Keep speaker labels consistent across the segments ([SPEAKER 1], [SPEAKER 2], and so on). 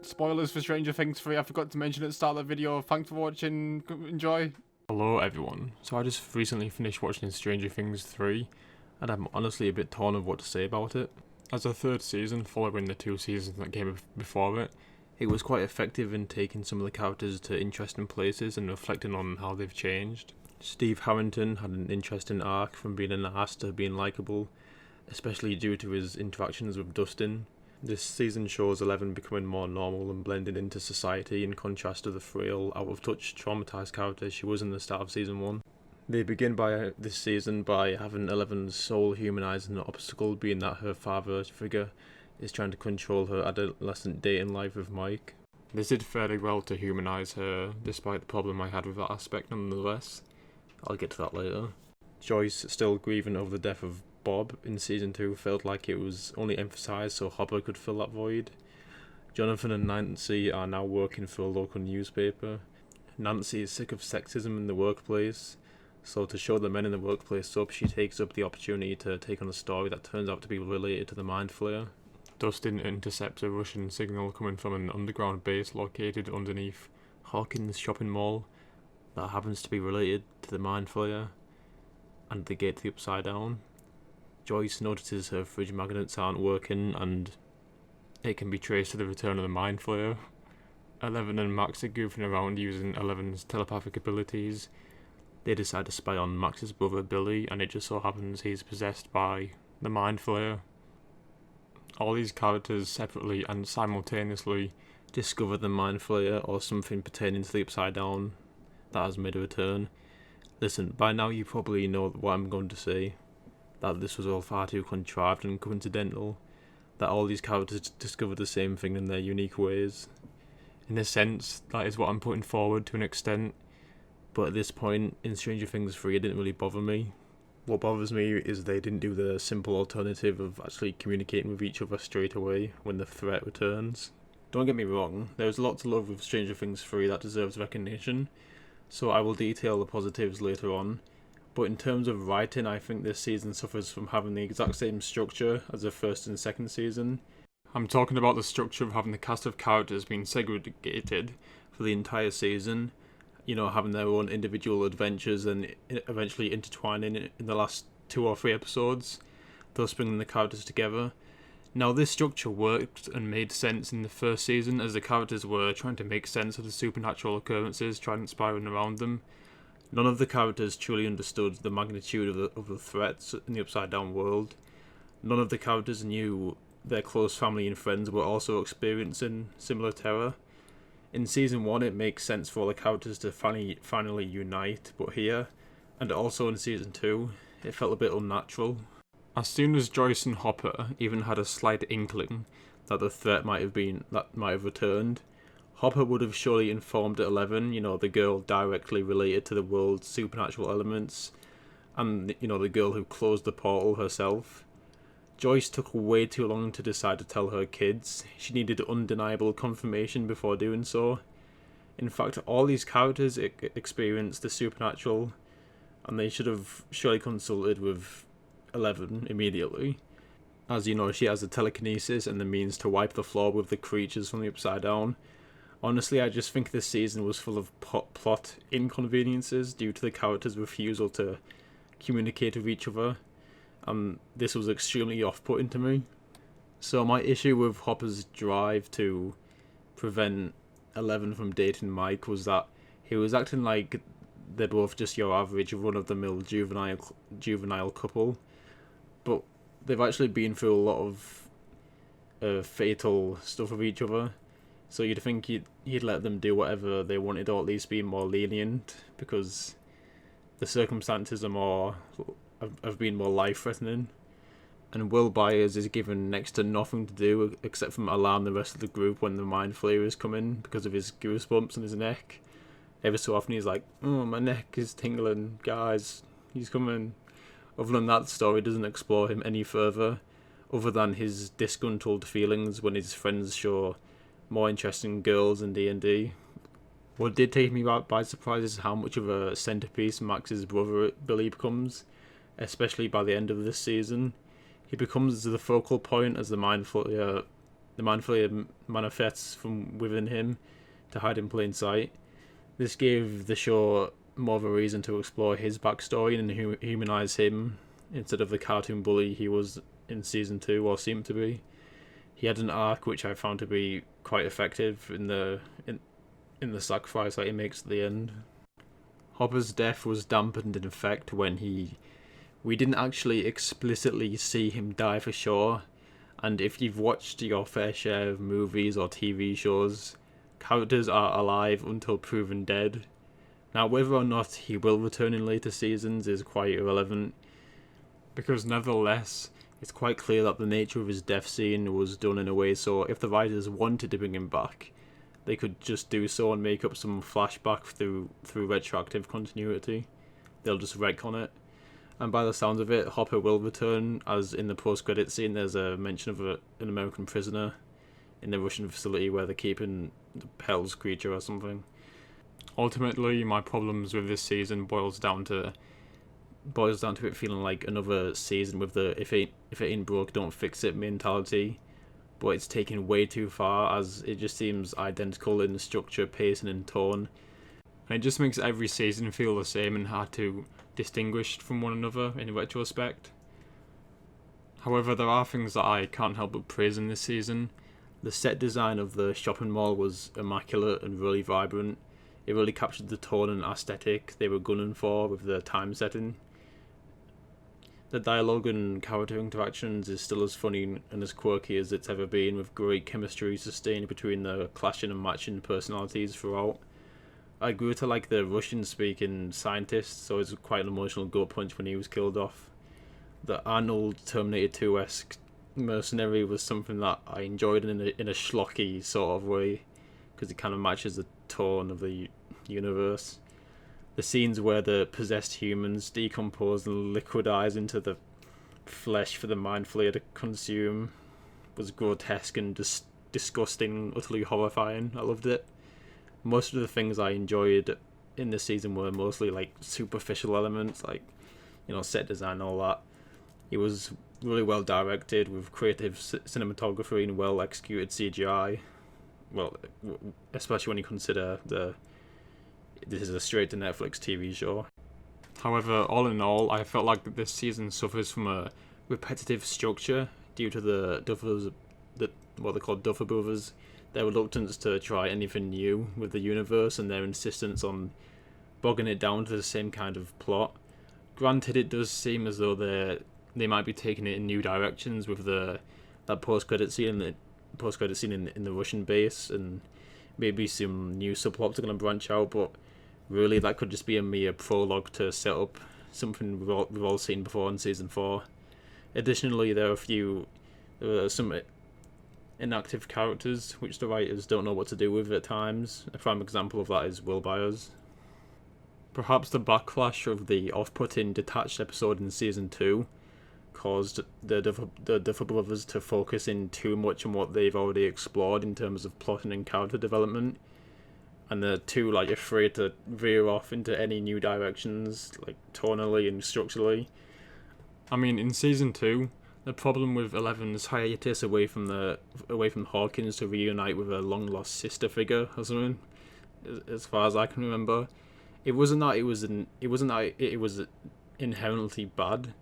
[SPEAKER 1] Spoilers for Stranger Things 3, I forgot to mention at the start of the video. Thanks for watching, enjoy. Hello everyone. So I just recently finished watching Stranger Things 3, and I'm honestly a bit torn of what to say about it. As a third season, following the two seasons that came before it, it was quite effective in taking some of the characters to interesting places and reflecting on how they've changed. Steve Harrington had an interesting arc from being an ass to being likeable, especially due to his interactions with Dustin. This season shows Eleven becoming more normal and blending into society in contrast to the frail, out-of-touch, traumatised character she was in the start of season 1. They begin this season by having Eleven's sole humanising obstacle being that her father figure is trying to control her adolescent dating life with Mike. This did fairly well to humanise her, despite the problem I had with that aspect nonetheless. I'll get to that later. Joyce, still grieving over the death of Bob in season 2, felt like it was only emphasised so Hopper could fill that void. Jonathan and Nancy are now working for a local newspaper. Nancy is sick of sexism in the workplace, so to show the men in the workplace up, she takes up the opportunity to take on a story that turns out to be related to the Mind Flayer. Dustin intercepts a Russian signal coming from an underground base located underneath Hawkins shopping mall that happens to be related to the Mind Flayer and the gate to the Upside Down. Joyce notices her fridge magnets aren't working and it can be traced to the return of the Mind Flayer. Eleven and Max are goofing around using Eleven's telepathic abilities. They decide to spy on Max's brother Billy, and it just so happens he's possessed by the Mind Flayer. All these characters separately and simultaneously discover the Mind Flayer or something pertaining to the Upside Down that has made a return. Listen, by now you probably know what I'm going to say, that this was all far too contrived and coincidental, that all these characters discovered the same thing in their unique ways. In a sense, that is what I'm putting forward to an extent, but at this point in Stranger Things 3 it didn't really bother me. What bothers me is they didn't do the simple alternative of actually communicating with each other straight away when the threat returns. Don't get me wrong, there's a lot to love with Stranger Things 3 that deserves recognition, so I will detail the positives later on. But in terms of writing, I think this season suffers from having the exact same structure as the first and second season. I'm talking about the structure of having the cast of characters being segregated for the entire season, having their own individual adventures and eventually intertwining in the last 2 or 3 episodes, thus bringing the characters together. Now, this structure worked and made sense in the first season as the characters were trying to make sense of the supernatural occurrences transpiring around them. None of the characters truly understood the magnitude of the threats in the Upside Down world. None of the characters knew their close family and friends were also experiencing similar terror. In season 1 it makes sense for all the characters to finally unite, but here, and also in season 2, it felt a bit unnatural. As soon as Joyce and Hopper even had a slight inkling that the threat might have returned, Hopper would have surely informed Eleven, the girl directly related to the world's supernatural elements, and the girl who closed the portal herself. Joyce took way too long to decide to tell her kids. She needed undeniable confirmation before doing so. In fact, all these characters experienced the supernatural, and they should have surely consulted with Eleven immediately. As she has the telekinesis and the means to wipe the floor with the creatures from the Upside Down. Honestly, I just think this season was full of plot inconveniences due to the characters' refusal to communicate with each other, and this was extremely off-putting to me. So my issue with Hopper's drive to prevent Eleven from dating Mike was that he was acting like they're both just your average run-of-the-mill juvenile couple, but they've actually been through a lot of fatal stuff with each other. So you'd think he'd let them do whatever they wanted, or at least be more lenient, because the circumstances have been more life-threatening. And Will Byers is given next to nothing to do except from alarm the rest of the group when the Mind Flayer is coming because of his goosebumps in his neck. Every so often he's like, "Oh, my neck is tingling, guys, he's coming." Other than that, the story doesn't explore him any further, other than his disgruntled feelings when his friends show more interesting girls in D&D. What did take me by surprise is how much of a centerpiece Max's brother Billy becomes, especially by the end of this season. He becomes the focal point as the Mind Flayer the mind flayer manifests from within him to hide in plain sight. This gave the show more of a reason to explore his backstory and humanize him instead of the cartoon bully he was in season 2, or seemed to be. He had an arc which I found to be quite effective in the sacrifice that he makes at the end. Hopper's death was dampened in effect when we didn't actually explicitly see him die for sure, and if you've watched your fair share of movies or TV shows, characters are alive until proven dead. Now, whether or not he will return in later seasons is quite irrelevant, because nevertheless, it's quite clear that the nature of his death scene was done in a way so if the writers wanted to bring him back, they could just do so and make up some flashback through retroactive continuity. They'll just retcon it. And by the sounds of it, Hopper will return, as in the post-credit scene there's a mention of an American prisoner in the Russian facility where they're keeping the Pell's creature or something. Ultimately, my problems with this season boils down to it feeling like another season with the if it ain't broke, don't fix it mentality, but it's taken way too far, as it just seems identical in structure, pacing and tone, and it just makes every season feel the same and hard to distinguish from one another in retrospect. However, there are things that I can't help but praise in this season. The set design of the shopping mall was immaculate and really vibrant. It really captured the tone and aesthetic they were gunning for with the time setting. The dialogue and character interactions is still as funny and as quirky as it's ever been, with great chemistry sustained between the clashing and matching personalities throughout. I grew to like the Russian-speaking scientist, so it was quite an emotional gut punch when he was killed off. The Arnold Terminator 2-esque mercenary was something that I enjoyed in a schlocky sort of way, because it kind of matches the tone of the universe. The scenes where the possessed humans decompose and liquidize into the flesh for the mind flayer to consume was grotesque and disgusting, utterly horrifying. I loved it. Most of the things I enjoyed in this season were mostly like superficial elements, like, you know, set design and all that. It was really well directed with creative cinematography and well executed CGI. Well, especially when you consider this is a straight to Netflix TV show. However, all in all, I felt like this season suffers from a repetitive structure due to what they call Duffer Brothers, their reluctance to try anything new with the universe and their insistence on bogging it down to the same kind of plot. Granted, it does seem as though they might be taking it in new directions with that post-credit scene in the Russian base, and maybe some new subplots are going to branch out, but really that could just be a mere prologue to set up something we've all seen before in season 4. Additionally, there are some inactive characters which the writers don't know what to do with at times. A prime example of that is Will Byers. Perhaps the backlash of the off-putting detached episode in season 2 caused the Duffer Brothers to focus in too much on what they've already explored in terms of plotting and character development, and they're too afraid to veer off into any new directions, like tonally and structurally. I mean, in season 2, the problem with Eleven's hiatus away from Hawkins to reunite with a long lost sister figure or something, as far as I can remember, it wasn't that it was inherently bad.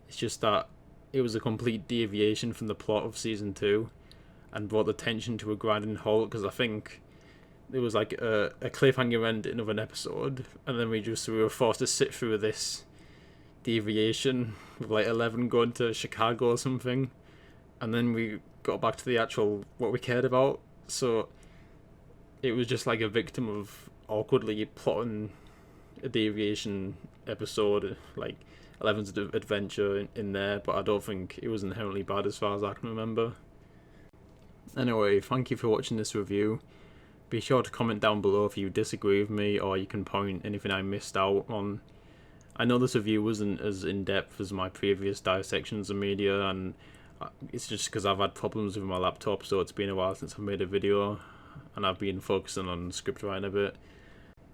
[SPEAKER 1] It's just that it was a complete deviation from the plot of season 2 and brought the tension to a grinding halt, because I think there was like a cliffhanger ending of an episode, and then we were forced to sit through this deviation with like 11 going to Chicago or something, and then we got back to the actual what we cared about. So it was just like a victim of awkwardly plotting a deviation episode, like 11's adventure in there, but I don't think it was inherently bad as far as I can remember. Anyway, thank you for watching this review. Be sure to comment down below if you disagree with me, or you can point anything I missed out on. I know this review wasn't as in-depth as my previous dissections of media, and it's just because I've had problems with my laptop, so it's been a while since I've made a video, and I've been focusing on script writing a bit.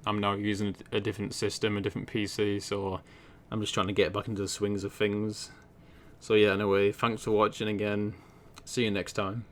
[SPEAKER 1] I'm now using a different system, a different PC, so I'm just trying to get back into the swings of things. So yeah, anyway, thanks for watching again. See you next time.